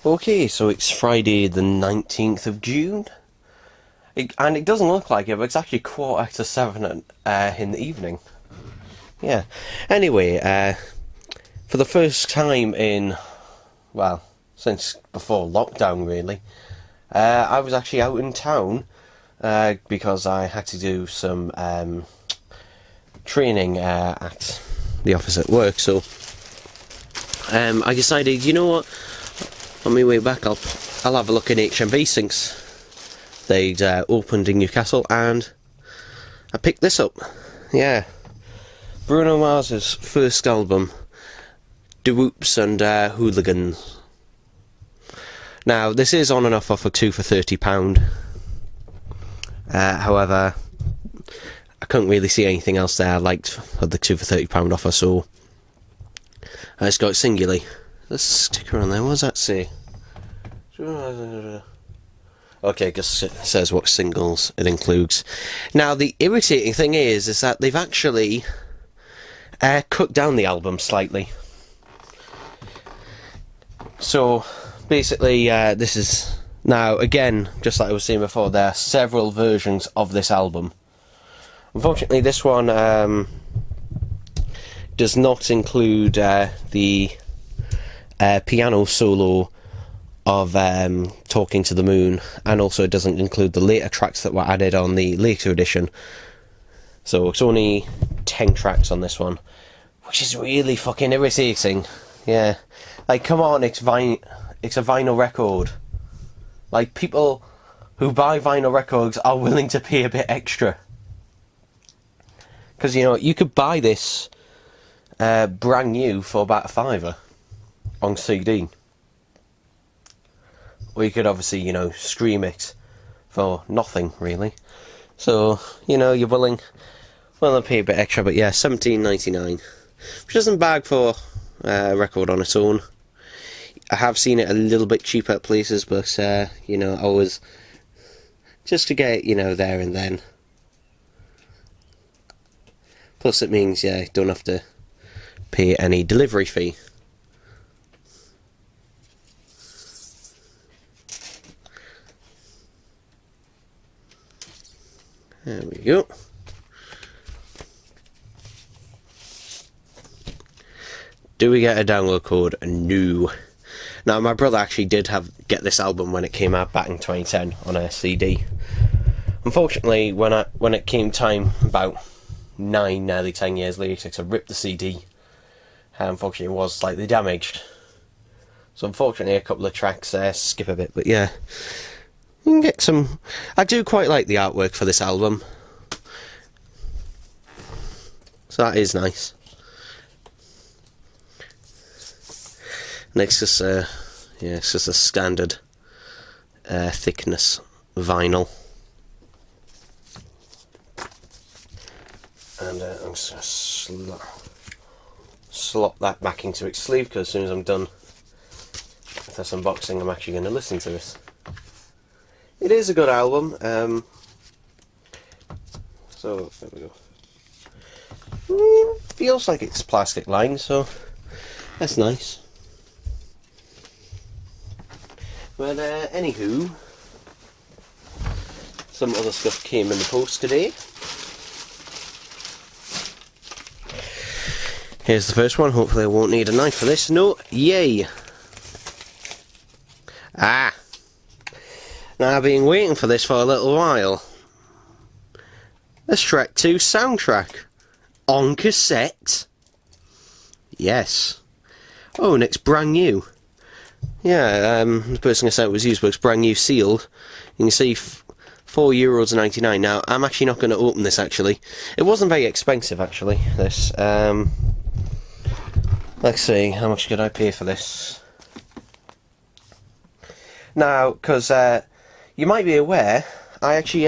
Okay, so it's Friday the 19th of June, and it doesn't look like it, but it's actually 7:15 in the evening. Yeah. Anyway, for the first time in, well, since before lockdown really, I was actually out in town because I had to do some training at the office at work, so I decided, you know what, on my way back I'll have a look in HMV since they'd opened in Newcastle, and I picked this up. Yeah, Bruno Mars's first album, The Whoops and Hooligans. Now this is on and off offer 2 for £30. However, I couldn't really see anything else there I liked of the 2 for £30 offer, so I just got it singularly. There's a sticker on there, what does that say? Okay, because it says what singles it includes. Now, the irritating thing is that they've actually cut down the album slightly. So, basically, this is... Now, again, just like I was saying before, there are several versions of this album. Unfortunately, this one does not include the piano solo of Talking to the Moon, and also it doesn't include the later tracks that were added on the later edition. So it's only 10 tracks on this one, which is really fucking irritating. Yeah, like, come on, it's a vinyl record. Like, people who buy vinyl records are willing to pay a bit extra. Because, you know, you could buy this brand new for about £5 on CD. Or you could obviously, you know, stream it for nothing, really. So, you know, you're willing to pay a bit extra, but yeah, £17.99. Which isn't bad for a record on its own. I have seen it a little bit cheaper at places, but, you know, always just to get it, you know, there and then. Plus it means, yeah, you don't have to pay any delivery fee. There we go. Do we get a download code? No. Now, my brother actually did get this album when it came out back in 2010 on a CD. Unfortunately, when it came time about 9, nearly 10 years later to rip the CD, unfortunately it was slightly damaged. So unfortunately a couple of tracks skip a bit, but yeah. You can get some... I do quite like the artwork for this album. So that is nice. Next is yeah, it's just a standard thickness vinyl. And I'm just going to slot that back into its sleeve, because as soon as I'm done with this unboxing, I'm actually going to listen to it. It is a good album. So there we go. Feels like it's plastic lined, so that's nice. But anywho, some other stuff came in the post today. Here's the first one. Hopefully I won't need a knife for this. No, yay! Ah! Now, I've been waiting for this for a little while. The Shrek 2 soundtrack. On cassette. Yes. Oh, and it's brand new. Yeah, the person cassette was used, but it's brand new, sealed. You can see €4.99. Now, I'm actually not going to open this, actually. It wasn't very expensive, actually, this. Let's see, how much did I pay for this? Now, because you might be aware, I actually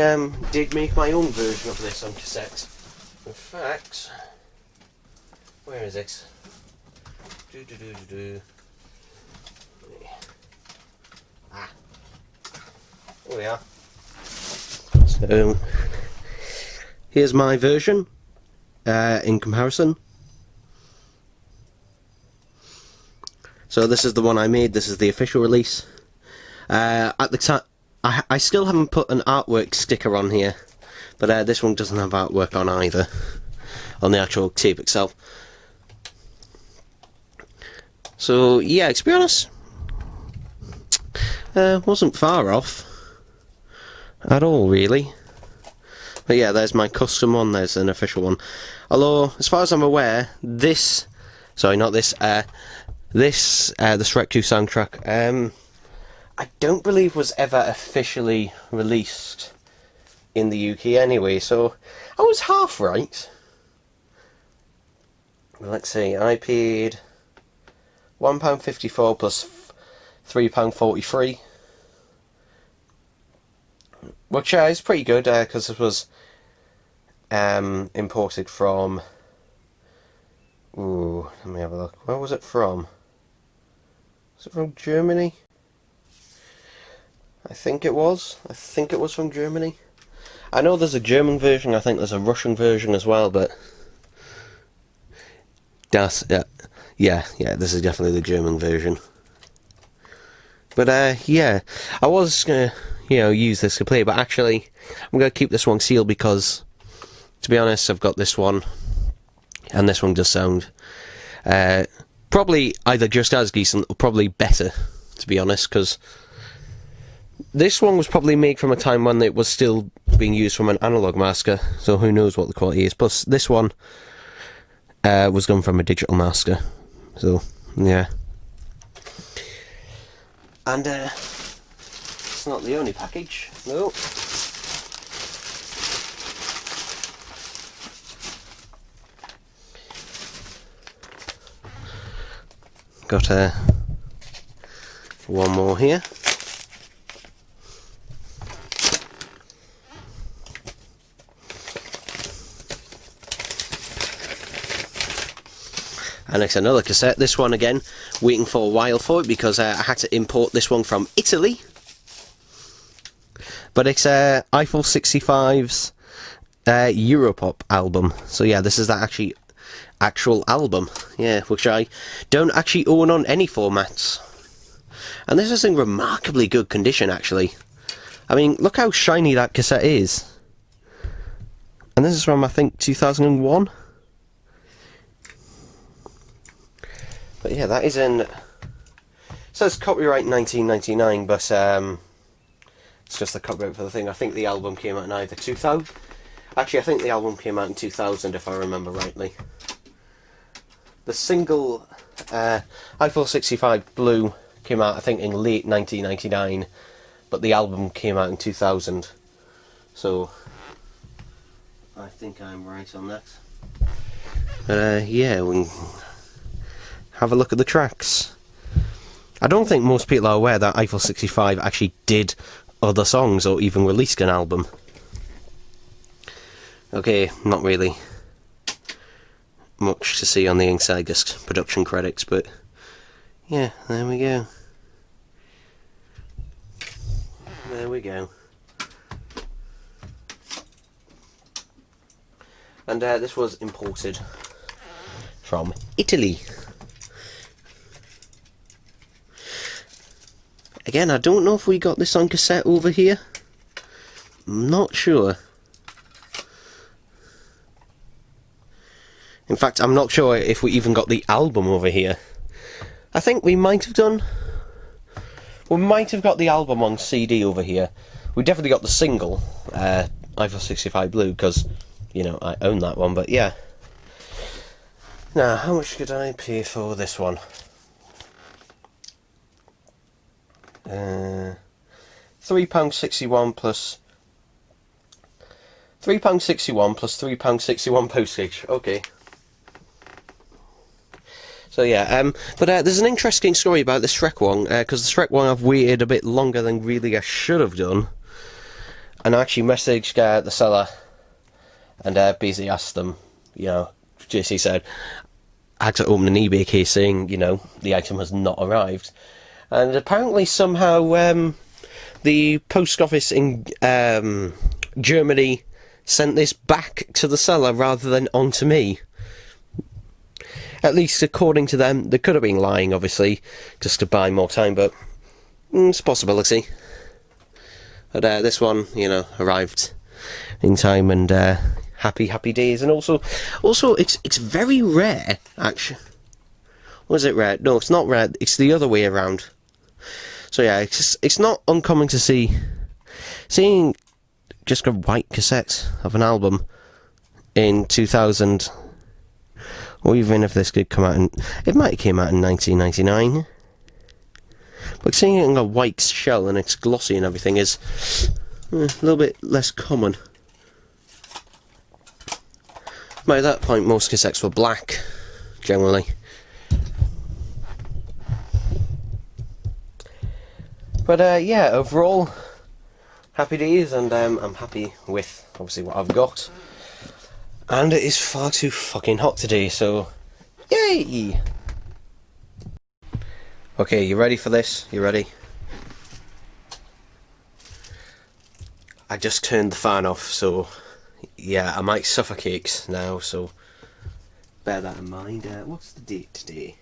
did make my own version of this on cassette. In fact, where is it? Ah, here we are. So, here's my version in comparison. So this is the one I made. This is the official release. At the time, I still haven't put an artwork sticker on here, but this one doesn't have artwork on either, on the actual tape itself. So yeah, to be honest, wasn't far off at all, really. But yeah, there's my custom one, there's an official one. Although, as far as I'm aware, this... Sorry, not this. The Shrek 2 soundtrack, I don't believe was ever officially released in the UK anyway, so I was half right. Let's see, I paid £1.54 plus £3.43. Which is pretty good, because it was imported from... Ooh, let me have a look. Where was it from? Was it from Germany? I think it was. I think it was from Germany. I know there's a German version, I think there's a Russian version as well, but... Yeah, this is definitely the German version. But, yeah, I was gonna... use this to play, but actually I'm going to keep this one sealed because, to be honest, I've got this one and this one does sound probably either just as decent or probably better, to be honest, because this one was probably made from a time when it was still being used from an analog master, so who knows what the quality is. Plus this one was done from a digital master, so yeah. And it's not the only package, no. Got one more here. And it's another cassette. This one again, waiting for a while for it because I had to import this one from Italy. But it's Eiffel 65's Europop album. So yeah, this is that actual album. Yeah, which I don't actually own on any formats. And this is in remarkably good condition, actually. I mean, look how shiny that cassette is. And this is from, I think, 2001. But yeah, that is in... It says copyright 1999, but it's just the copyright for the thing. I think the album came out in either 2000... Actually, I think the album came out in 2000, if I remember rightly. The single Eiffel 65 Blue came out, I think, in late 1999, but the album came out in 2000. So, I think I'm right on that. Yeah, we can have a look at the tracks. I don't think most people are aware that Eiffel 65 actually did other songs or even released an album. Okay, not really much to see on the inside disc production credits, but yeah, there we go. There we go. And this was imported from Italy. Again, I don't know if we got this on cassette over here. I'm not sure. In fact, I'm not sure if we even got the album over here. I think we might have done. We might have got the album on CD over here. We definitely got the single, Eiffel 65 Blue, because, you know, I own that one, but yeah. Now, how much did I pay for this one? £3.61 plus... £3.61 plus £3.61 postage, okay. So yeah, but there's an interesting story about the Shrek one, because the Shrek one I've waited a bit longer than really I should have done. And I actually messaged the seller, and basically asked them, you know, JC said, I had to open an eBay case saying, you know, the item has not arrived. And apparently somehow the post office in Germany sent this back to the seller rather than on to me. At least according to them. They could have been lying, obviously, just to buy more time, but it's a possibility. But this one, you know, arrived in time, and happy days. And also, it's very rare, actually. Was it rare? No, it's not rare. It's the other way around. So yeah, it's not uncommon to seeing just a white cassette of an album in 2000, or even if this could come out it might have came out in 1999. But seeing it in a white shell and it's glossy and everything is a little bit less common. By that point, most cassettes were black, generally. But yeah, overall, happy days, and I'm happy with, obviously, what I've got. And it is far too fucking hot today, so yay! Okay, you ready for this? You ready? I just turned the fan off, so yeah, I might suffocate now, so bear that in mind. What's the date today?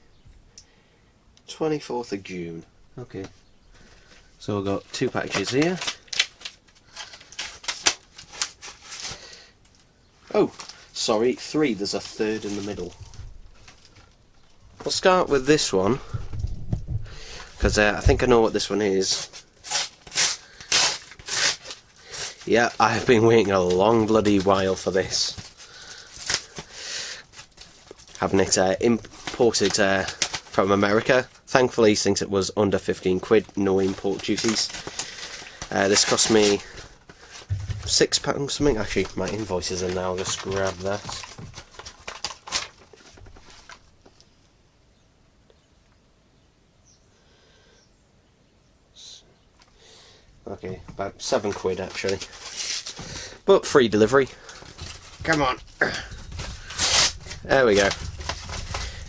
24th of June. Okay. So I've got 2 packages here. Oh, sorry, 3. There's a 3rd in the middle. I'll start with this one, because I think I know what this one is. Yeah, I've been waiting a long bloody while for this. Having it imported from America. Thankfully, since it was under 15 quid, no import duties. This cost me £6 something. Actually, my invoice is in now. I'll just grab that. Okay, about 7 quid actually. But free delivery. Come on. There we go.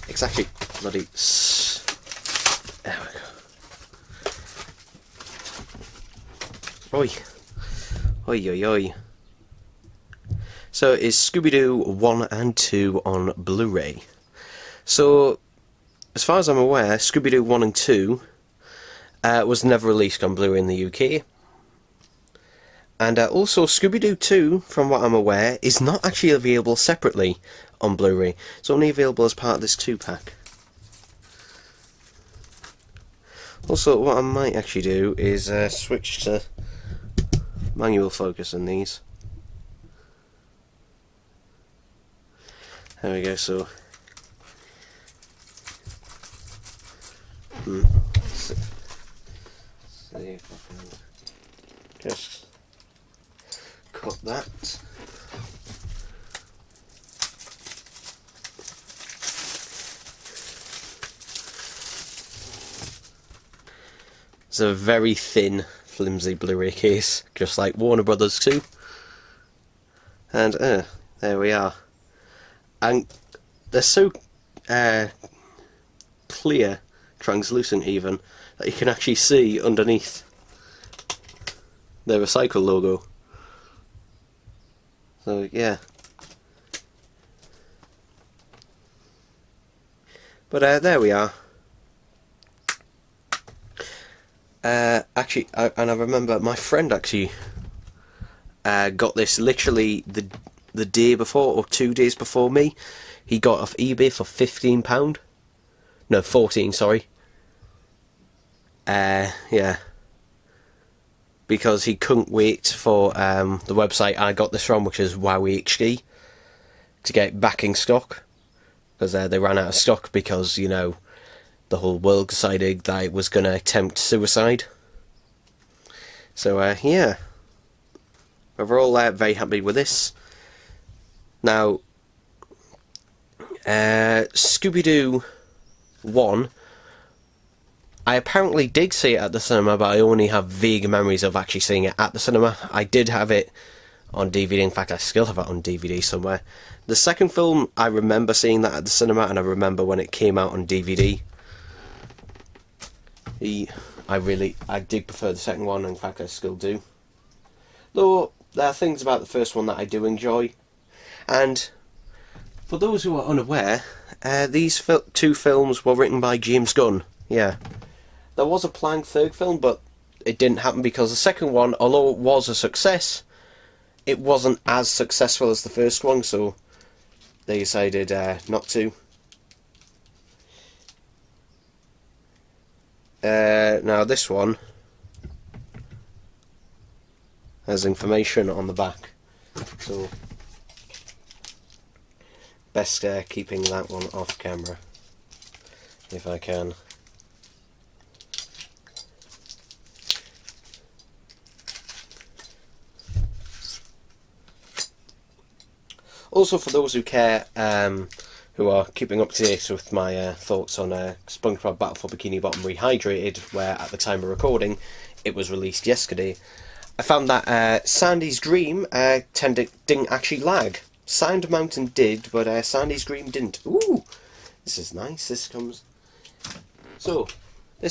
It's actually bloody... There we go. Oi. Oi oi oi. So it's Scooby Doo 1 and 2 on Blu-ray. So, as far as I'm aware, Scooby Doo 1 and 2 was never released on Blu-ray in the UK. And also Scooby Doo 2, from what I'm aware, is not actually available separately on Blu-ray. It's only available as part of this 2-pack. Also, what I might actually do is switch to manual focus on these. There we go, so... See if I can just cut that. It's a very thin, flimsy Blu-ray case, just like Warner Brothers 2. And there we are. And they're so clear, translucent even, that you can actually see underneath the recycle logo. So yeah. But there we are. Actually, and I remember my friend actually got this literally the day before, or 2 days before me. He got it off eBay for £15. No, 14, sorry. Yeah. Because he couldn't wait for the website I got this from, which is WowHD, to get back in stock. Because they ran out of stock because, you know, the whole world decided that it was going to attempt suicide. So, yeah. Overall, very happy with this. Now, Scooby Doo 1, I apparently did see it at the cinema, but I only have vague memories of actually seeing it at the cinema. I did have it on DVD, in fact I still have it on DVD somewhere. The second film, I remember seeing that at the cinema, and I remember when it came out on DVD. I did prefer the second one, in fact I still do. Though, there are things about the first one that I do enjoy. And for those who are unaware, These two films were written by James Gunn. Yeah. There was a planned third film, but it didn't happen because the second one, although it was a success, it wasn't as successful as the first one, so they decided not to. Now this one has information on the back, so best keeping that one off camera if I can. Also, for those who care, who are keeping up to date with my thoughts on SpongeBob Battle for Bikini Bottom Rehydrated, where at the time of recording it was released yesterday, I found that Sandy's Dream didn't actually lag. Sound Mountain did, but Sandy's Dream didn't. Ooh, this is nice. This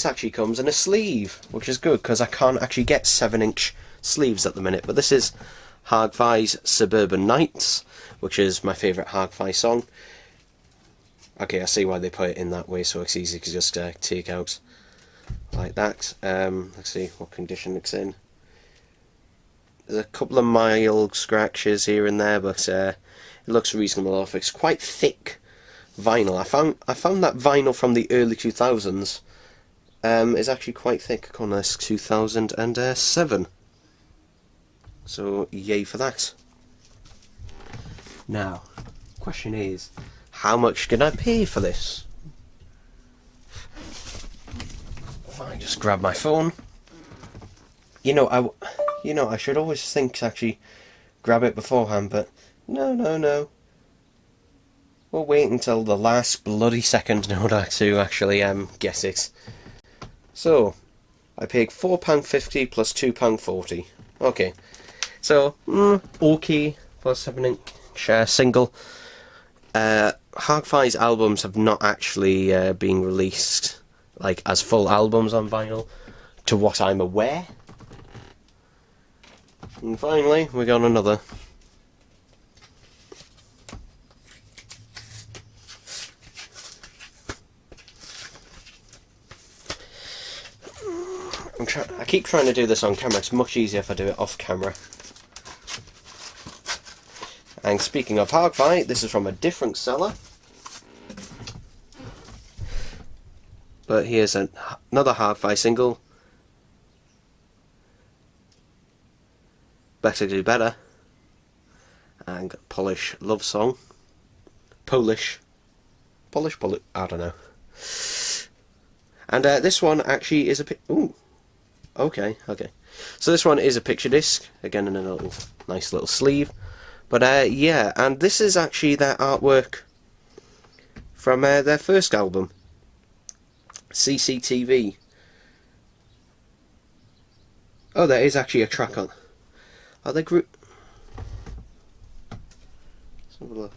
actually comes in a sleeve, which is good because I can't actually get 7-inch sleeves at the minute. But this is Hard-Fi's Suburban Nights, which is my favourite Hard-Fi song. Okay, I see why they put it in that way, so it's easy to just take out like that. Let's see what condition it's in. There's a couple of mild scratches here and there, but it looks reasonable off. It's quite thick vinyl. I found that vinyl from the early 2000s is actually quite thick. On this 2007. So yay for that. Now, question is, how much can I pay for this? If I just grab my phone. I should always think to actually grab it beforehand, but no. We'll wait until the last bloody second in order to actually get it. So, I paid £4.50 plus £2.40. Okay. So, okay for a 7-inch single. Hard-Fi's albums have not actually been released like as full albums on vinyl, to what I'm aware. And finally, we got another. I keep trying to do this on camera. It's much easier if I do it off camera. And speaking of Hard-Fi, this is from a different seller. But here's another Hard-Fi single. Better Do Better. And Polish Love Song. Polish, I don't know. And this one actually is a ooh. Okay. So this one is a picture disc, again in a nice little sleeve. But yeah, and this is actually their artwork from their first album, CCTV. Oh, there is actually a track on. Are they group? Let's have a look.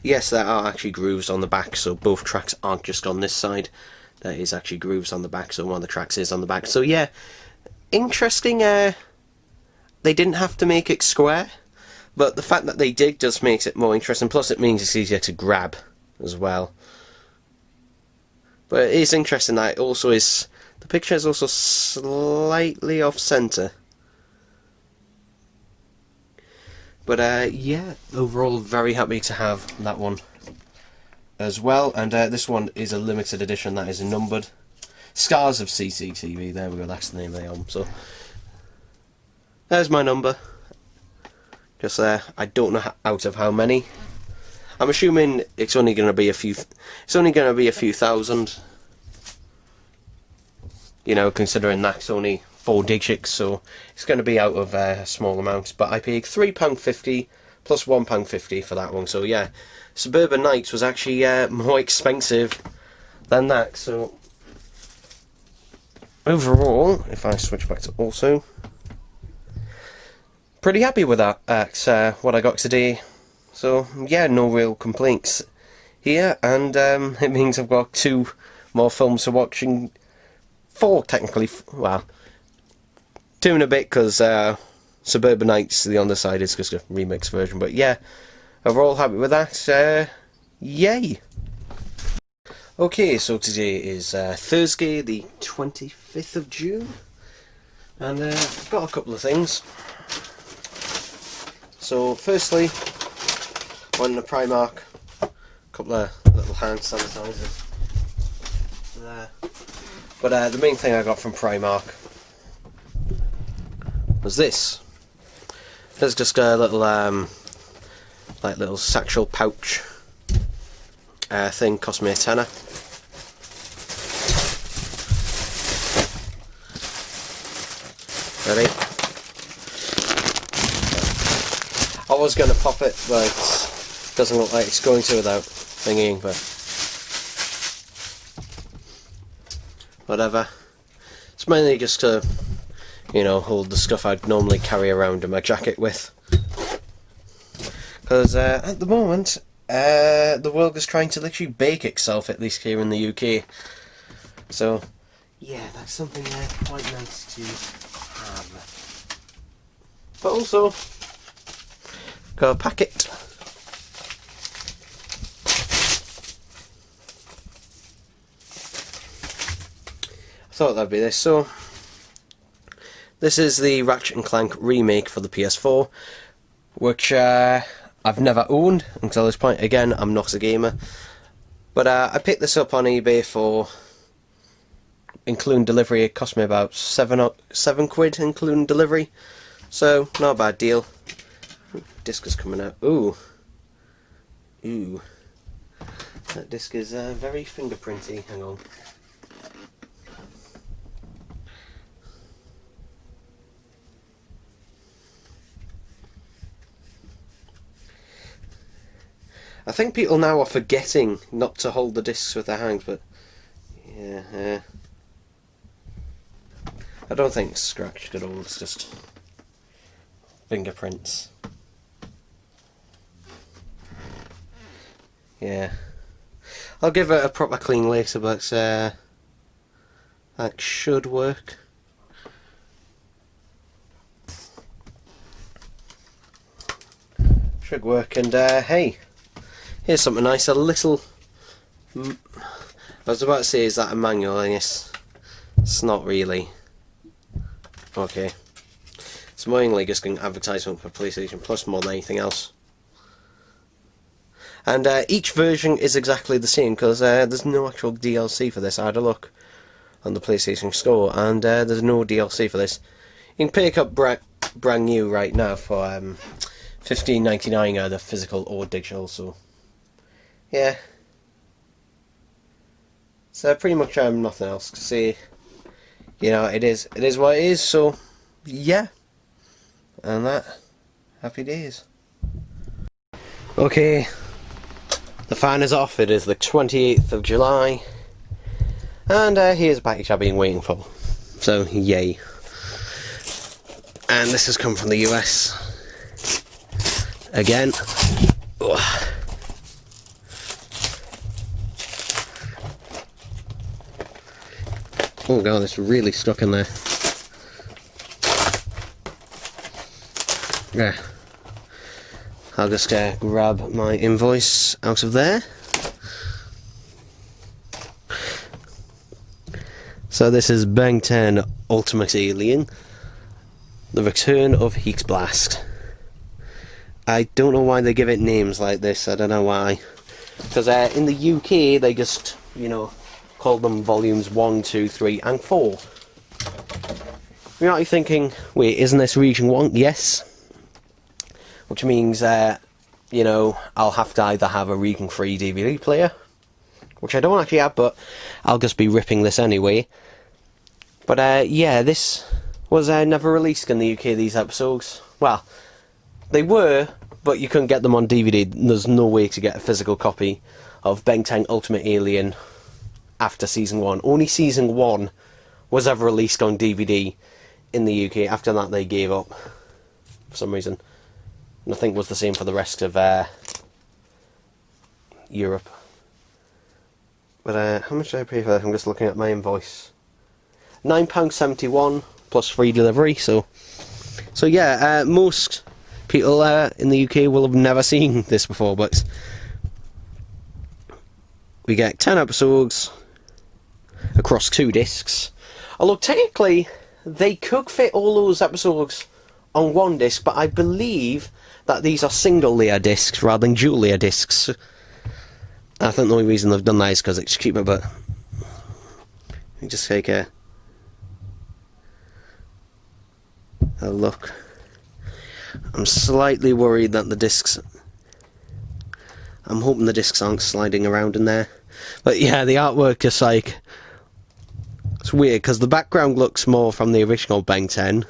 Yes, there are actually grooves on the back, so both tracks aren't just on this side. There is actually grooves on the back, so one of the tracks is on the back. So yeah, interesting. They didn't have to make it square, but the fact that they did just makes it more interesting. Plus, it means it's easier to grab as well. But it is interesting that it also is. The picture is also slightly off center. But yeah, overall very happy to have that one as well. And this one is a limited edition that is numbered. Scars of CCTV, there we go, that's the name of the album. So there's my number. Just there. I don't know out of how many. I'm assuming it's only going to be a few. It's only going to be a few thousand. You know, considering that's only 4 digits, so it's going to be out of small amounts. But I paid £3.50 plus £1.50 for that one. So yeah, Suburban Nights was actually more expensive than that. So overall, if I switch back to also, pretty happy with that at what I got today. So yeah, no real complaints here, and it means I've got 2 more films to watch. 4 technically, well, 2 and a bit, because Suburban Nights, the underside, is just a remix version. But yeah, overall happy with that. Yay! Okay, so today is Thursday, the 25th of June, and I've got a couple of things. So, firstly, on the Primark, a couple of little hand sanitizers there. But the main thing I got from Primark was this. There's just a little, like little satchel pouch thing, cost me a tenner. Ready? I was going to pop it, but it doesn't look like it's going to without thinking, but whatever. It's mainly just to, you know, hold the stuff I'd normally carry around in my jacket with. Because at the moment, the world is trying to literally bake itself, at least here in the UK. So, yeah, that's something quite nice to have. But also, got a packet. I thought that'd be this. So, this is the Ratchet and Clank remake for the PS4, which I've never owned until this point. Again, I'm not a gamer, but I picked this up on eBay for, including delivery, it cost me about seven quid including delivery, so not a bad deal. Disc is coming out. Ooh, that disc is very fingerprinty. Hang on. I think people now are forgetting not to hold the discs with their hands, but yeah, I don't think it's scratched at all, it's just fingerprints. Yeah, I'll give it a proper clean later, but that should work. Should work, and hey, here's something nice, a little... I was about to say, is that a manual? I guess it's not really. Okay. It's mainly just an advertisement for PlayStation Plus more than anything else. And each version is exactly the same, because there's no actual DLC for this. I had a look on the PlayStation Store, and there's no DLC for this. You can pick up brand new right now for $15.99 either physical or digital, so... yeah. So pretty much nothing else to say. You know, it is what it is, so yeah. And that, happy days. Okay, the fan is off. It is the 28th of July. And here's a package I've been waiting for. So, yay. And this has come from the US. Again. Ugh. Oh god, it's really stuck in there. Yeah. I'll just grab my invoice out of there. So this is Ben 10 Ultimate Alien, The Return of Heat Blast. I don't know why they give it names like this, I don't know why. Because in the UK they just, you know, called them volumes 1, 2, 3 and 4. You might be thinking, wait, isn't this region 1? Yes. Which means, you know, I'll have to either have a region 3 DVD player, which I don't actually have, but I'll just be ripping this anyway. But yeah, this was never released in the UK, these episodes. Well, they were, but you couldn't get them on DVD. There's no way to get a physical copy of Ben 10 Ultimate Alien after Season 1. Only Season 1 was ever released on DVD in the UK. After that they gave up for some reason. And I think it was the same for the rest of Europe. But how much did I pay for that? I'm just looking at my invoice. £9.71 plus free delivery, so yeah, most people in the UK will have never seen this before, but we get 10 episodes across 2 discs. Although technically they could fit all those episodes on 1 disc, but I believe that these are single layer discs rather than dual layer discs. I think the only reason they've done that is because it's cheaper, but let me just take a look. I'm slightly worried that the discs, I'm hoping the discs aren't sliding around in there. But yeah, the artwork just like, it's weird because the background looks more from the original Ben 10.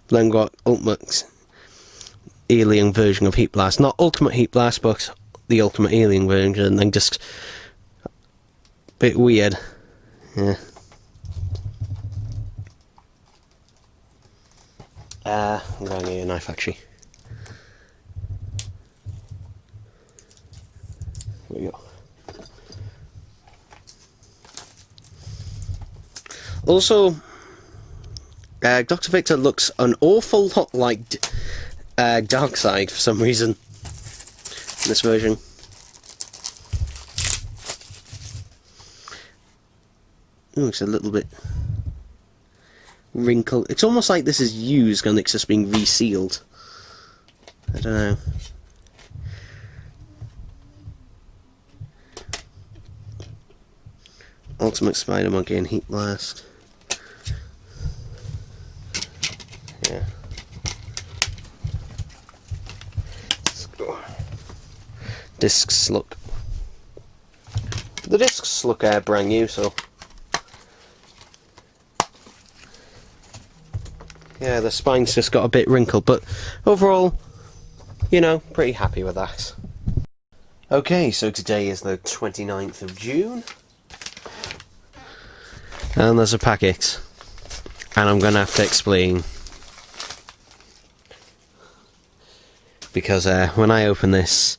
Then got Ultimate Alien version of Heat Blast. Not Ultimate Heat Blast, but the Ultimate Alien version, and then just a bit weird. Yeah. I'm going to need a knife actually. There we go. Also, Dr. Victor looks an awful lot like Darkseid for some reason in this version. Ooh, it's a little bit wrinkled. It's almost like this is used and it's just being resealed. I don't know. Ultimate Spider Monkey and Heat Blast. Yeah. Discs look. The discs look brand new, so. Yeah, the spine's just got a bit wrinkled, but overall, you know, pretty happy with that. Okay, so today is the 29th of June. And there's a packet. And I'm going to have to explain. Because when I open this...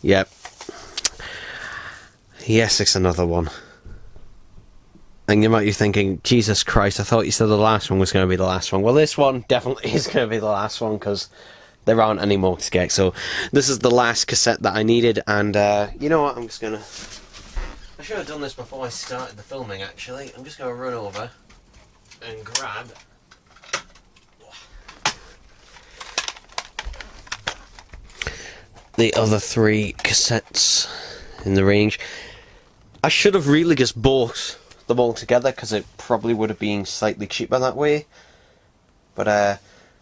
Yep. Yes, it's another one. And you might be thinking, Jesus Christ, I thought you said the last one was going to be the last one. Well, this one definitely is going to be the last one, because there aren't any more to get. So, this is the last cassette that I needed, and you know what, I'm just going to... I should have done this before I started the filming, actually. I'm just going to run over and grab... the other 3 cassettes in the range. I should have really just bought them all together, because it probably would have been slightly cheaper that way. But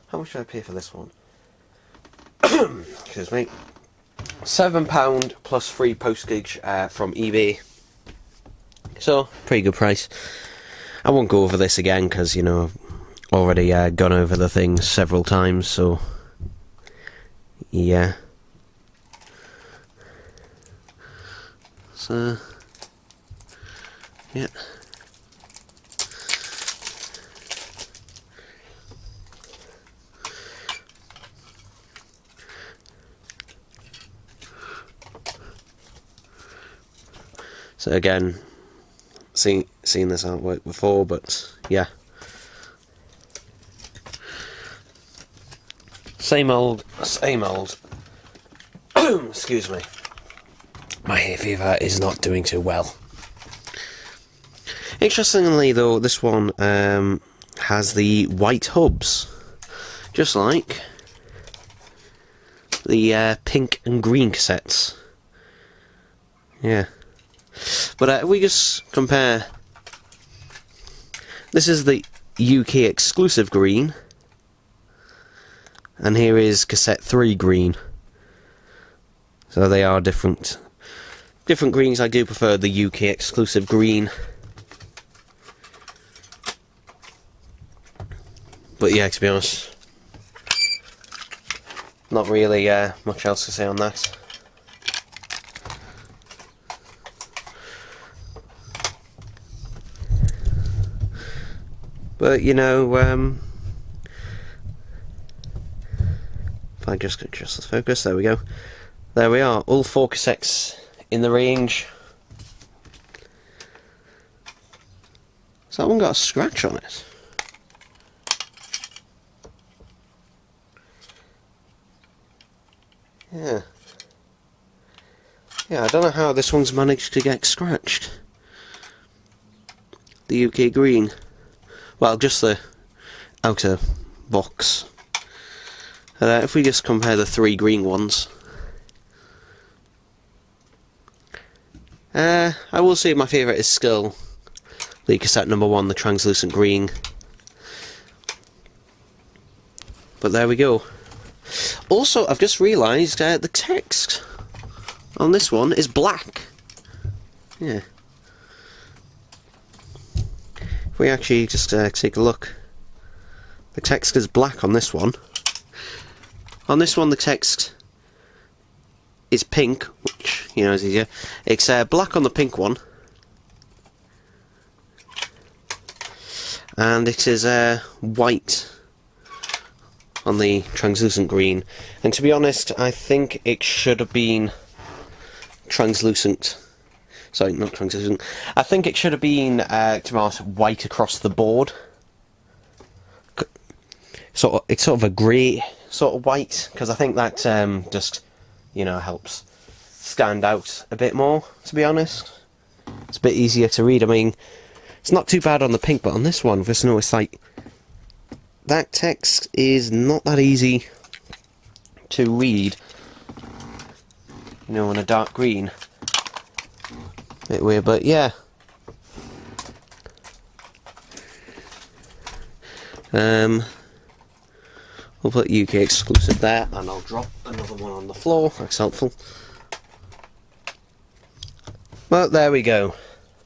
how much did I pay for this one? Excuse me. £7 plus free postage from eBay. So, pretty good price. I won't go over this again because, you know, I've already gone over the things several times, so yeah. So, yeah. So again, seen this artwork before, but yeah. Same old, same old. Excuse me. My hay fever is not doing too well. Interestingly though, this one has the white hubs, just like the pink and green cassettes. Yeah. But if we just compare, this is the UK exclusive green, and here is cassette 3 green. So they are different greens. I do prefer the UK exclusive green. But yeah, to be honest, not really much else to say on that. But, you know, if I just adjust the focus, there we go. There we are, all 4 cassettes in the range. So that one got a scratch on it. Yeah. Yeah, I don't know how this one's managed to get scratched. The UK green. Well, just the outer box. If we just compare the 3 green ones. I will say my favourite is still the cassette number 1, the translucent green. But there we go. Also, I've just realised the text on this one is black. Yeah. If we actually just take a look, the text is black on this one. On this one, the text is pink, which, you know, is easier. It's black on the pink one. And it is white on the translucent green. And to be honest, I think it should have been translucent. Sorry, not translucent. I think it should have been, to be honest, white across the board. It's sort of a grey sort of white, because I think that just, you know, helps stand out a bit more, to be honest. It's a bit easier to read. I mean, it's not too bad on the pink, but on this one, just notice, like, that text is not that easy to read, you know, on a dark green. Bit weird, but yeah. We'll put UK exclusive there, and I'll drop another one on the floor. That's helpful. But there we go.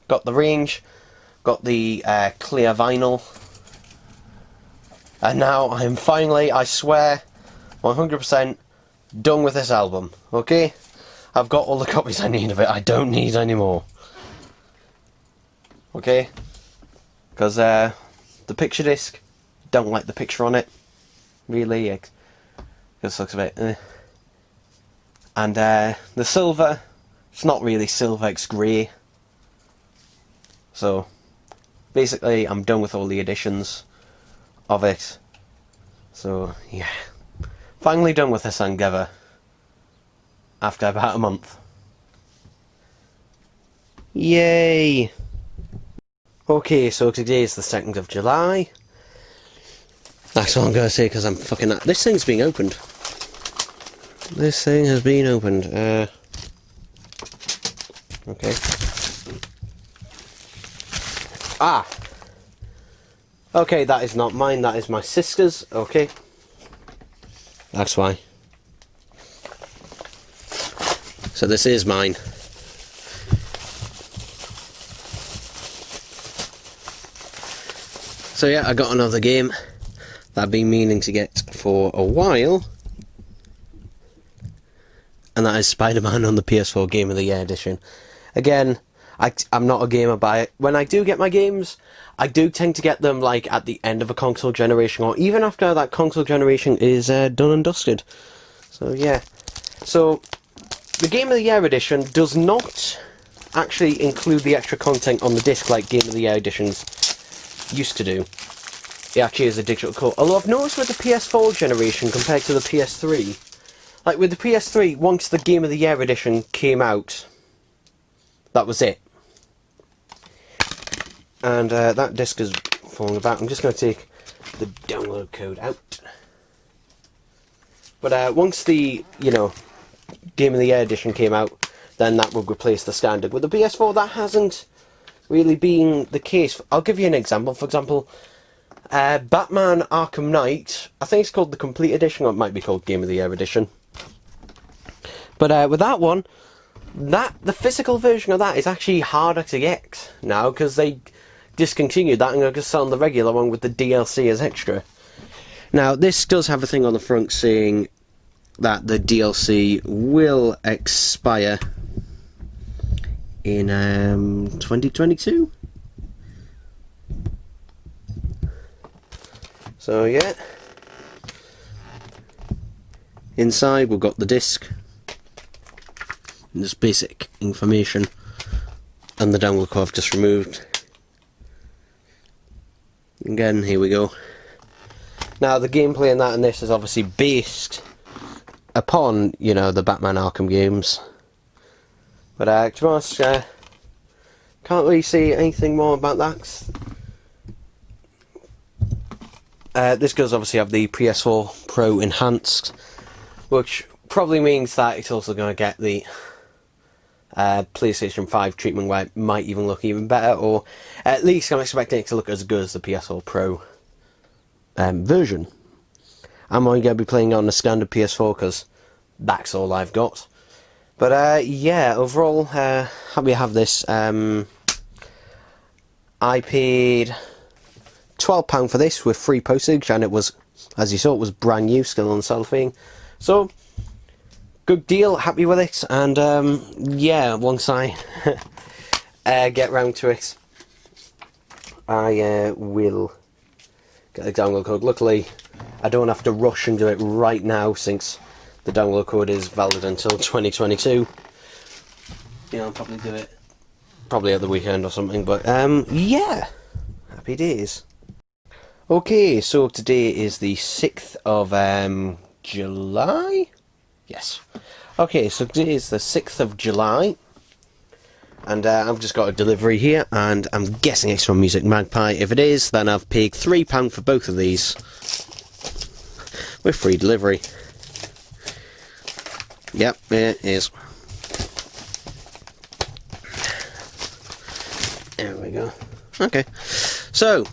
Got the range, got the clear vinyl, and now I'm finally, I swear, 100% done with this album. Okay? I've got all the copies I need of it. I don't need any more. Okay? Because the picture disc, don't like the picture on it. Really, it just looks a bit And the silver, it's not really silver, it's grey. So, basically, I'm done with all the editions of it. So, yeah. Finally done with this endeavour. After about a month. Yay! Okay, so today is the 2nd of July. That's all I'm going to say, because I'm fucking... This thing's being opened. This thing has been opened. Okay. Ah! Okay, that is not mine, that is my sister's. Okay. That's why. So this is mine. So yeah, I got another game that I've been meaning to get for a while, and that is Spider-Man on the PS4 Game of the Year edition. Again, I'm not a gamer by it. When I do get my games, I do tend to get them like at the end of a console generation, or even after that console generation is done and dusted. So yeah. So the Game of the Year edition does not actually include the extra content on the disc like Game of the Year editions used to do. It actually is a digital core. Although I've noticed with the PS4 generation compared to the PS3, like with the PS3, once the Game of the Year edition came out, that was it. And that disc is falling about. I'm just going to take the download code out. But once the, you know, Game of the Year edition came out, then that would replace the standard. With the PS4, that hasn't really been the case. I'll give you an example. For example, Batman Arkham Knight, I think it's called the Complete Edition, or it might be called Game of the Year Edition. But with that one, the physical version of that is actually harder to get now, because they discontinued that and are just selling the regular one with the DLC as extra. Now, this does have a thing on the front saying that the DLC will expire in 2022. So yeah, inside we've got the disc, and just basic information, and the download code I've just removed. Again, here we go. Now the gameplay in that and this is obviously based upon, you know, the Batman Arkham games. But to be honest, can't really see anything more about that. This does obviously have the PS4 Pro Enhanced, which probably means that it's also going to get the PlayStation 5 treatment, where it might even look even better, or at least I'm expecting it to look as good as the PS4 Pro version. I'm only going to be playing on the standard PS4 because that's all I've got. But yeah, overall, happy to have this. I paid £12 for this with free postage, and it was, as you saw, it was brand new, still on cellophane. So, good deal, happy with it, and yeah, once I get round to it, I will get the download code. Luckily, I don't have to rush and do it right now, since the download code is valid until 2022. You know, I'll probably do it probably at the weekend or something, but yeah, happy days. Okay, so today is the 6th of July? Yes. Okay, so today is the 6th of July, and I've just got a delivery here, and I'm guessing it's from Music Magpie. If it is, then I've paid £3 for both of these with free delivery. Yep, it is. There we go. Okay, so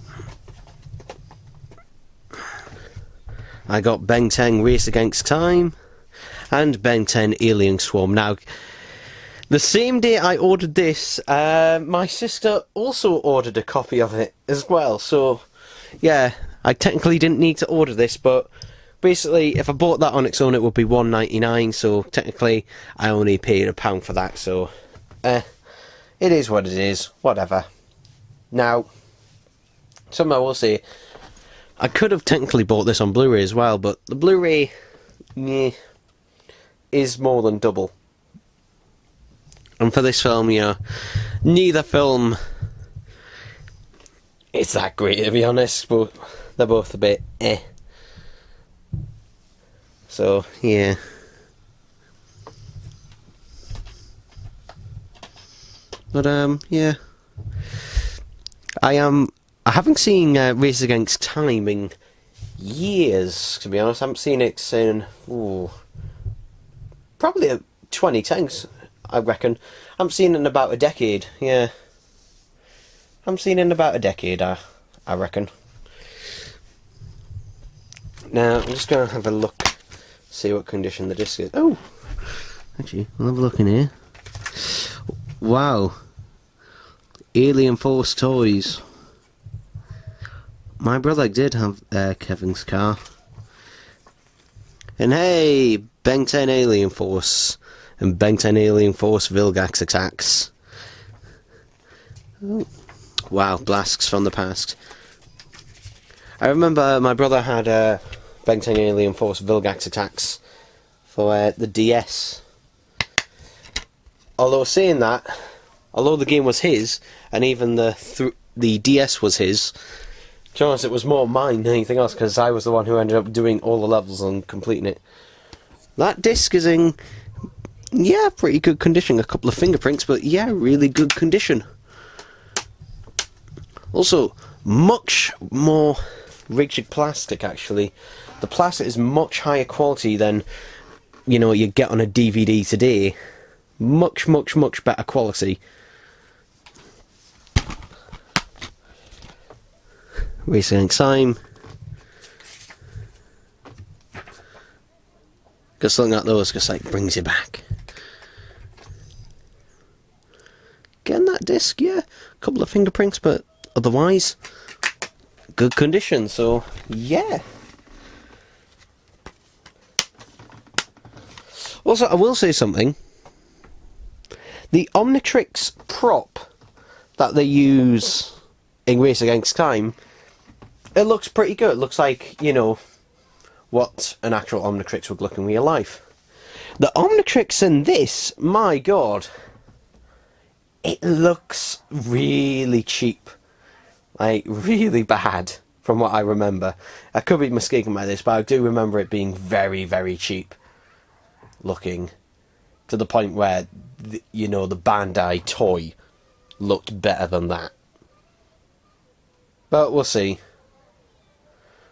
I got Ben 10 Race Against Time and Ben 10 Alien Swarm. Now, the same day I ordered this, my sister also ordered a copy of it as well. So, yeah, I technically didn't need to order this, but basically, if I bought that on its own, it would be £1.99. So technically, I only paid £1 for that. So, it is what it is. Whatever. Now, something I will say, I could have technically bought this on Blu-ray as well, but the Blu-ray is more than double. And for this film, you know, neither film is that great, to be honest, but they're both a bit eh. So, yeah. But, yeah. I haven't seen Race Against Time in years, to be honest. I haven't seen it since, probably 2010s, I reckon. I haven't seen it in about a decade, yeah. I haven't seen it in about a decade, I reckon. Now, I'm just going to have a look, see what condition the disc is. Oh! Actually, I'll have a look in here. Wow. Alien Force toys. My brother did have Kevin's car. And hey, Ben 10 Alien Force and Ben 10 Alien Force Vilgax attacks. Oh. Wow, blasts from the past. I remember my brother had Ben 10 Alien Force Vilgax attacks for the DS. Although saying that, although the game was his, and even the DS was his, to be honest, it was more mine than anything else, because I was the one who ended up doing all the levels and completing it. That disc is in, yeah, pretty good condition. A couple of fingerprints, but yeah, really good condition. Also, much more rigid plastic, actually. The plastic is much higher quality than, you know, you get on a DVD today. Much, much, much better quality. Race Against Time. Just looking at those just like brings you back. Getting that disc, yeah, a couple of fingerprints, but otherwise good condition, so yeah. Also, I will say something. The Omnitrix prop that they use in Race Against Time, it looks pretty good. It looks like, you know, what an actual Omnitrix would look in real life. The Omnitrix in this, my god, it looks really cheap. Like, really bad, from what I remember. I could be mistaken by this, but I do remember it being very, very cheap. looking, to the point where, the Bandai toy looked better than that. But we'll see.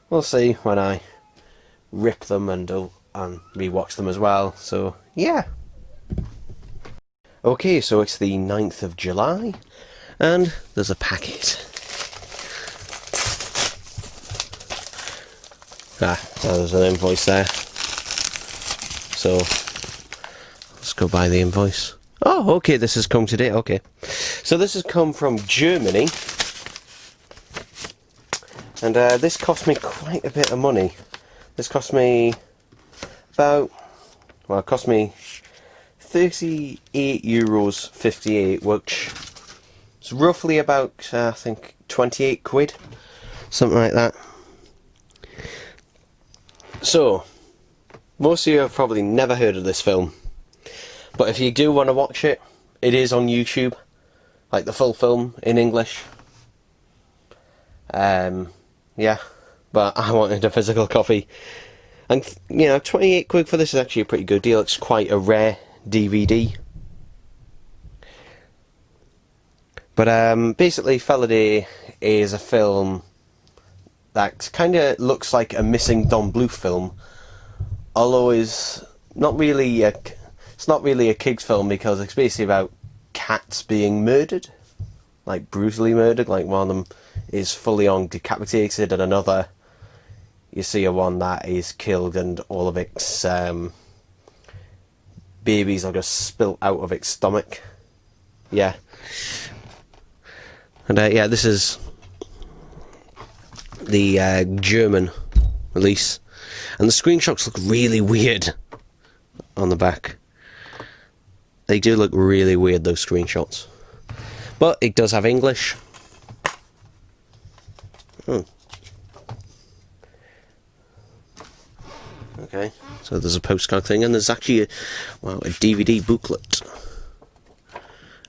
We'll see when I rip them and rewatch them as well. So, yeah. Okay, so it's the 9th of July, and there's a packet. There's an invoice there. So, let's go buy the invoice. Oh, okay, this has come today, okay. So this has come from Germany. And this cost me quite a bit of money. This cost me it cost me €38.58, which is roughly about, I think, 28 quid. Something like that. So, most of you have probably never heard of this film. But if you do want to watch it, it is on YouTube. Like the full film in English. Yeah. But I wanted a physical copy. And, 28 quid for this is actually a pretty good deal. It's quite a rare DVD. But basically, Feladay is a film that kind of looks like a missing Don Bluth film, although it's not really a kids film, because it's basically about cats being murdered, like brutally murdered. Like one of them is fully on decapitated, and another, you see a one that is killed and all of its babies are just spilt out of its stomach. Yeah. And yeah, this is the German release, and the screenshots look really weird on the back. They do look really weird, those screenshots, but it does have English. Okay, so there's a postcard thing, and there's actually a DVD booklet.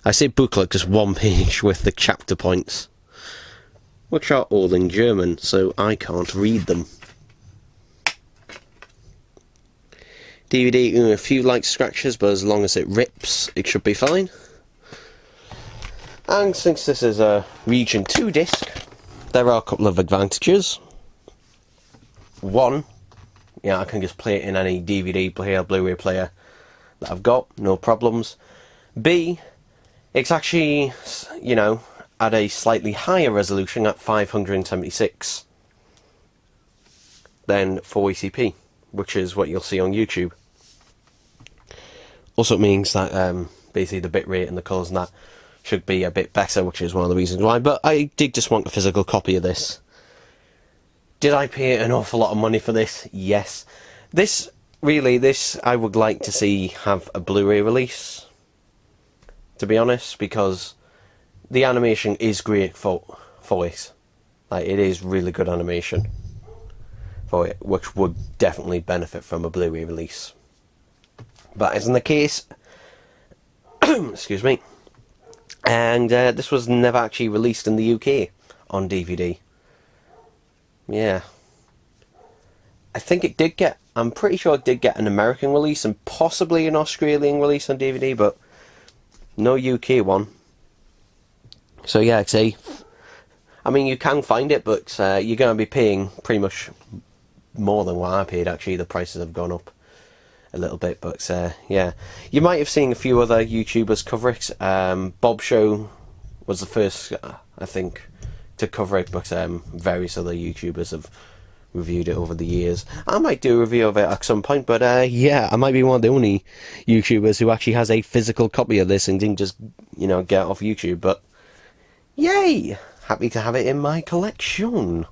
I say booklet because one page with the chapter points, which are all in German, so I can't read them. DVD, a few light scratches, but as long as it rips, it should be fine. And since this is a Region 2 disc, there are a couple of advantages. One, I can just play it in any DVD player, Blu-ray player that I've got, no problems. B, it's actually, at a slightly higher resolution at 576 than 480p, which is what you'll see on YouTube. Also, it means that basically the bitrate and the colours and that should be a bit better, which is one of the reasons why. But I did just want a physical copy of this. Did I pay an awful lot of money for this? This I would like to see have a Blu-ray release, to be honest, because the animation is great for it. Like, it is really good animation for it, which would definitely benefit from a Blu-ray release. But isn't the case. Excuse me. And this was never actually released in the UK on DVD. Yeah. I think it did get, I'm pretty sure it did get an American release and possibly an Australian release on DVD, but no UK one. So yeah, see, I mean, you can find it, but you're going to be paying pretty much more than what I paid. Actually, the prices have gone up a little bit, but yeah, you might have seen a few other YouTubers cover it. Bob Show was the first, I think, to cover it, but various other YouTubers have reviewed it over the years. I might do a review of it at some point, but yeah, I might be one of the only YouTubers who actually has a physical copy of this and didn't just, get it off YouTube. But yay! Happy to have it in my collection.